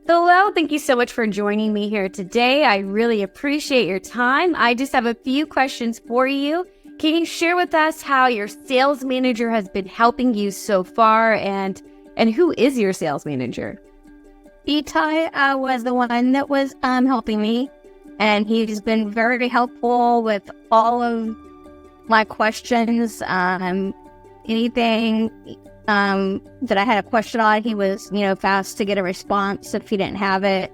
Hello, thank you so much for joining me here today. I really appreciate your time. I just have a few questions for you. Can you share with us how your sales manager has been helping you so far, and who is your sales manager? Itai was the one that was helping me, and he's been very helpful with all of my questions. Anything that I had a question on, he was, fast to get a response if he didn't have it.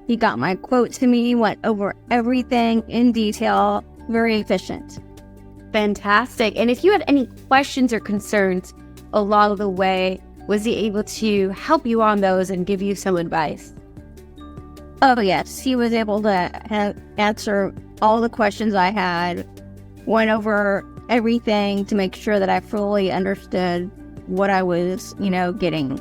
He got my quote to me, went over everything in detail, very efficient. Fantastic. And if you had any questions or concerns along the way, was he able to help you on those and give you some advice? Oh, yes. He was able to answer all the questions I had, went over everything to make sure that I fully understood what I was, getting.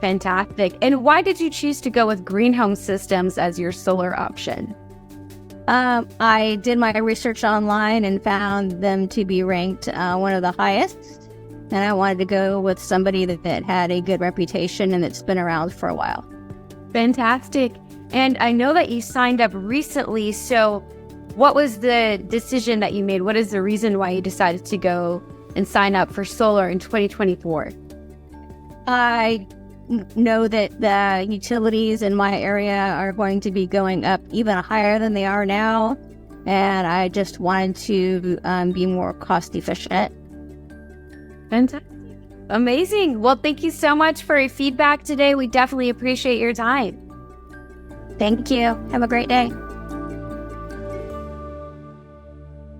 Fantastic. And why did you choose to go with Green Home Systems as your solar option? I did my research online and found them to be ranked one of the highest. And I wanted to go with somebody that had a good reputation and that's been around for a while. Fantastic. And I know that you signed up recently. So what was the decision that you made? What is the reason why you decided to go and sign up for solar in 2024? I know that the utilities in my area are going to be going up even higher than they are now, and I just wanted to be more cost efficient. Fantastic. Amazing. Well, thank you so much for your feedback today. We definitely appreciate your time. Thank you. Have a great day.